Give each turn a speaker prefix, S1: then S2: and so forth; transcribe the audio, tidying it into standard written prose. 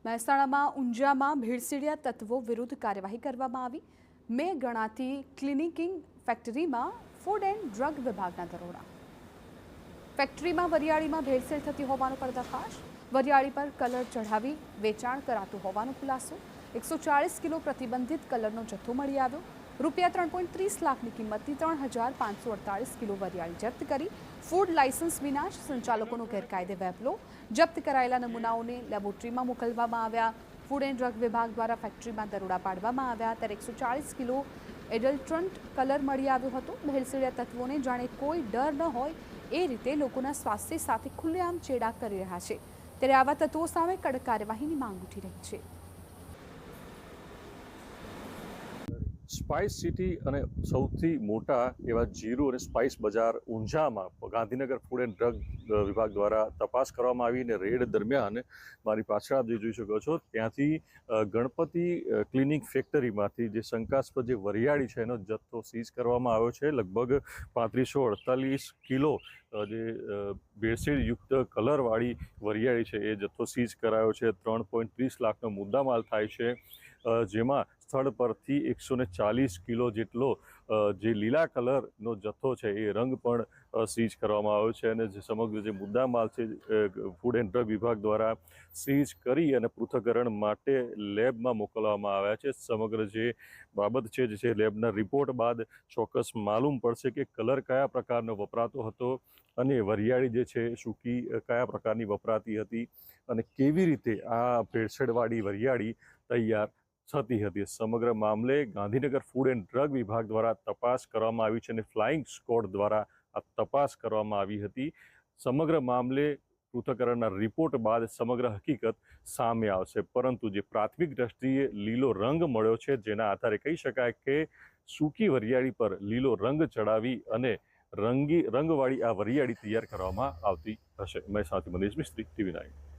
S1: મહેસાણામાં ઊંઝામાં ભેળસેળિયા તત્વો વિરુદ્ધ કાર્યવાહી કરવામાં આવી। મેં ગણાતી ક્લિનિકિંગ ફેક્ટરીમાં ફૂડ એન્ડ ડ્રગ વિભાગના દરોડા। ફેક્ટરીમાં વરિયાળીમાં ભેળસેળ થતી હોવાનો પર્દાફાશ। વરિયાળી પર કલર ચઢાવી વેચાણ કરાતું હોવાનો ખુલાસો। 140 કિલો પ્રતિબંધિત કલરનો જથ્થો મળી આવ્યો। રૂપિયા 3.30 લાખની કિંમતની 3548 કિલો વરિયાળી જપ્ત કરી। ફૂડ લાયસન્સ વિના જ સંચાલકોનો ગેરકાયદે વેપલો। જપ્ત કરાયેલા નમૂનાઓને લેબોરેટરીમાં મોકલવામાં આવ્યા। ફૂડ એન્ડ ડ્રગ વિભાગ દ્વારા ફેક્ટરીમાં દરોડા પાડવામાં આવ્યા ત્યારે 140 કિલો એડલ્ટ્રન્ટ કલર મળી આવ્યો હતો। ભેળસેળિયા તત્વોને જાણે કોઈ ડર ન હોય એ રીતે લોકોના સ્વાસ્થ્ય સાથે ખુલ્લેઆમ ચેડા કરી રહ્યા છે ત્યારે આવા તત્વો સામે કડક કાર્યવાહીની માંગ ઉઠી રહી છે।
S2: સ્પાઇસ સિટી અને સૌથી મોટા એવા જીરું અને સ્પાઇસ બજાર ઊંઝામાં ગાંધીનગર ફૂડ એન્ડ ડ્રગ વિભાગ દ્વારા તપાસ કરવામાં આવી અને રેડ દરમિયાન મારી પાછળ આપ જે જોઈ શકો છો ત્યાંથી ગણપતિ ક્લિનિક ફેક્ટરીમાંથી જે શંકાસ્પદ જે વરિયાળી છે એનો જથ્થો સીઝ કરવામાં આવ્યો છે। લગભગ 3548 કિલો જે ભેળસેળયુક્ત કલરવાળી વરિયાળી છે એ જથ્થો સીઝ કરાયો છે। 3.30 લાખનો મુદ્દામાલ થાય છે, જેમાં સ્થળ પરથી 140 કિલો જેટલો જે લીલા કલરનો જથ્થો છે એ રંગ પણ સીઝ કરવામાં આવ્યો છે અને જે સમગ્ર જે મુદ્દામાલ છે ફૂડ એન્ડ ડ્રગ વિભાગ દ્વારા સીઝ કરી અને પૃથ્થકરણ માટે લેબમાં મોકલવામાં આવ્યા છે। સમગ્ર જે બાબત છે જે લેબના રિપોર્ટ બાદ ચોક્કસ માલુમ પડશે કે કલર કયા પ્રકારનો વપરાતો હતો અને વરિયાળી જે છે સૂકી કયા પ્રકારની વપરાતી હતી અને કેવી રીતે આ ભેળસેળવાળી વરિયાળી તૈયાર થતી હતી। સમગ્ર મામલે ગાંધીનગર ફૂડ એન્ડ ડ્રગ વિભાગ દ્વારા તપાસ કરવામાં આવી છે અને ફ્લાઇંગ સ્ક્વોડ દ્વારા આ તપાસ કરવામાં આવી હતી। સમગ્ર મામલે પૃથ્થકરણના રિપોર્ટ બાદ સમગ્ર હકીકત સામે આવશે, પરંતુ જે પ્રાથમિક દ્રષ્ટિએ લીલો રંગ મળ્યો છે જેના આધારે કહી શકાય કે સૂકી વરિયાળી પર લીલો રંગ ચડાવી અને રંગવાળી આ વરિયાળી તૈયાર કરવામાં આવતી હશે। મહેસાણાથી મનીષ મિસ્ત્રી, TV9।